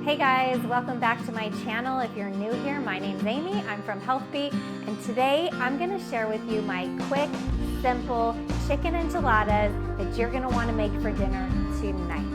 Hey guys, welcome back to my channel. If you're new here, my name's Amy. I'm from Beet, and today I'm going to share with you my quick, simple chicken enchiladas that you're going to want to make for dinner tonight.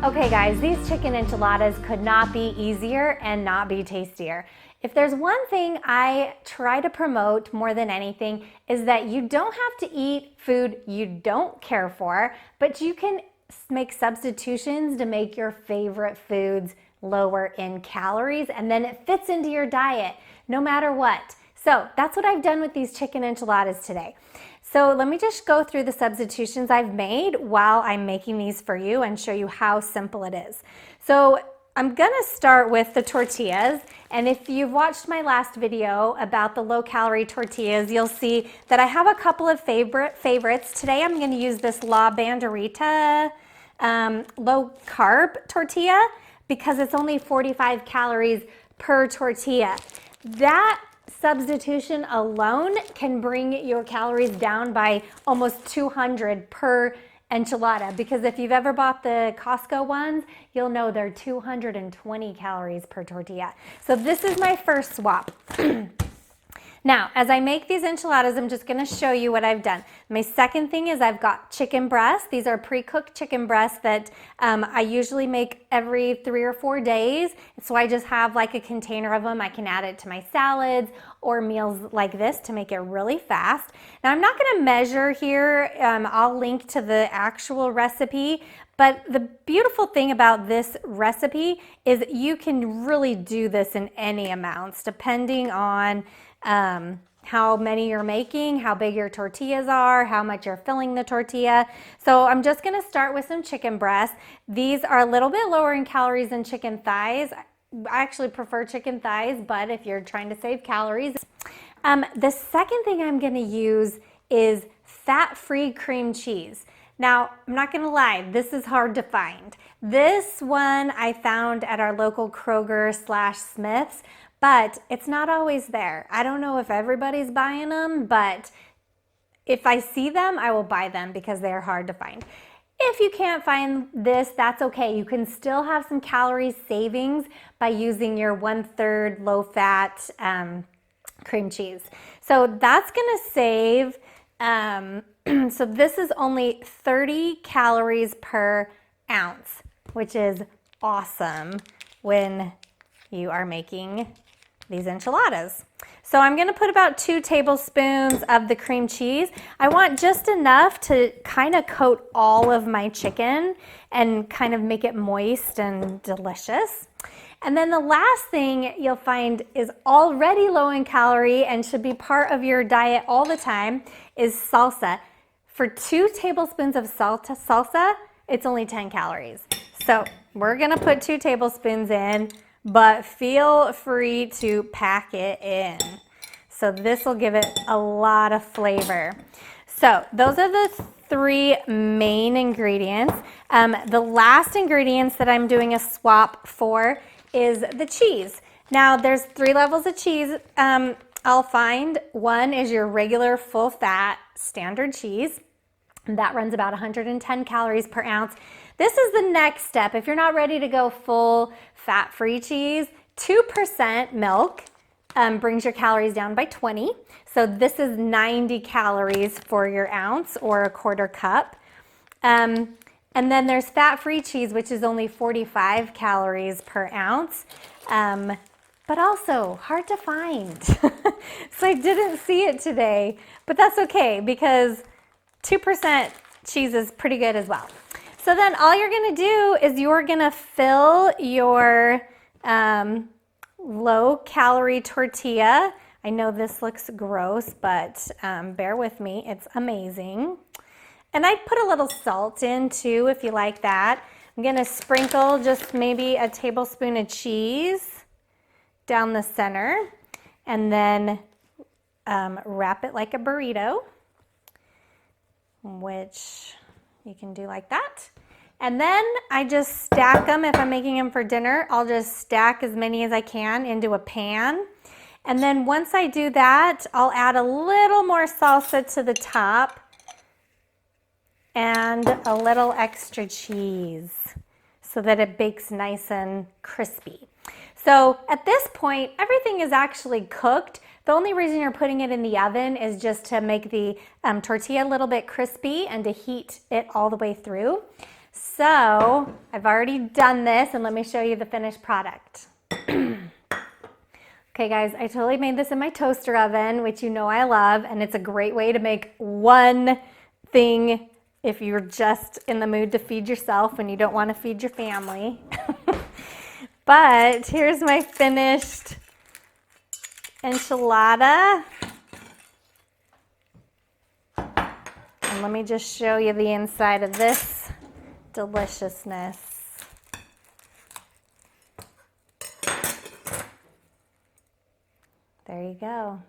Okay guys, these chicken enchiladas could not be easier and not be tastier. If there's one thing I try to promote more than anything is that you don't have to eat food you don't care for, but you can make substitutions to make your favorite foods lower in calories, and then it fits into your diet no matter what. So that's what I've done with these chicken enchiladas today. So let me just go through the substitutions I've made while I'm making these for you and show you how simple it is. So I'm gonna start with the tortillas, and if you've watched my last video about the low-calorie tortillas, you'll see that I have a couple of favorites. Today I'm gonna use this La Banderita low-carb tortilla because it's only 45 calories per tortilla. That substitution alone can bring your calories down by almost 200 per enchilada, because if you've ever bought the Costco ones, you'll know they're 220 calories per tortilla. So this is my first swap. Now, as I make these enchiladas, I'm just gonna show you what I've done. My second thing is I've got chicken breasts. These are pre-cooked chicken breasts that I usually make every 3 or 4 days. So I just have like a container of them. I can add it to my salads or meals like this to make it really fast. Now, I'm not gonna measure here. I'll link to the actual recipe. But the beautiful thing about this recipe is you can really do this in any amounts depending on how many you're making, how big your tortillas are, how much you're filling the tortilla. So I'm just gonna start with some chicken breasts. These are a little bit lower in calories than chicken thighs. I actually prefer chicken thighs, but if you're trying to save calories. The second thing I'm gonna use is fat-free cream cheese. Now, I'm not gonna lie, this is hard to find. This one I found at our local Kroger/Smith's, but it's not always there. I don't know if everybody's buying them, but if I see them, I will buy them because they're hard to find. If you can't find this, that's okay. You can still have some calorie savings by using your 1/3 low-fat cream cheese. So that's gonna save, so this is only 30 calories per ounce, which is awesome when you are making these enchiladas. So I'm gonna put about 2 tablespoons of the cream cheese. I want just enough to kind of coat all of my chicken and kind of make it moist and delicious. And then the last thing you'll find is already low in calorie and should be part of your diet all the time is salsa. For 2 tablespoons of salsa, it's only 10 calories. So we're gonna put 2 tablespoons in, but feel free to pack it in. So this will give it a lot of flavor. So those are the 3 main ingredients. The last ingredients that I'm doing a swap for is the cheese. Now there's 3 levels of cheese I'll find. One is your regular full fat standard cheese. That runs about 110 calories per ounce. This is the next step. If you're not ready to go full fat-free cheese, 2% milk brings your calories down by 20. So this is 90 calories for your ounce or a 1/4 cup. And then there's fat-free cheese, which is only 45 calories per ounce, but also hard to find. So I didn't see it today, but that's okay because 2% cheese is pretty good as well. So then all you're gonna do is you're gonna fill your low-calorie tortilla. I know this looks gross, but bear with me, it's amazing. And I put a little salt in too if you like that. I'm gonna sprinkle just maybe a tablespoon of cheese down the center and then wrap it like a burrito, which you can do like that. And then I just stack them. If I'm making them for dinner, I'll just stack as many as I can into a pan. And then once I do that, I'll add a little more salsa to the top and a little extra cheese so that it bakes nice and crispy. So at this point, everything is actually cooked. The only reason you're putting it in the oven is just to make the tortilla a little bit crispy and to heat it all the way through. So I've already done this, and let me show you the finished product. Okay guys, I totally made this in my toaster oven, which you know I love, and it's a great way to make one thing if you're just in the mood to feed yourself and you don't want to feed your family. But here's my finished enchilada. And let me just show you the inside of this deliciousness. There you go.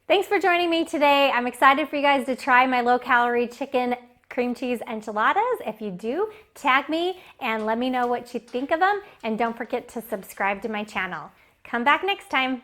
Thanks for joining me today. I'm excited for you guys to try my low-calorie chicken cream cheese enchiladas. If you do, tag me and let me know what you think of them. And don't forget to subscribe to my channel. Come back next time.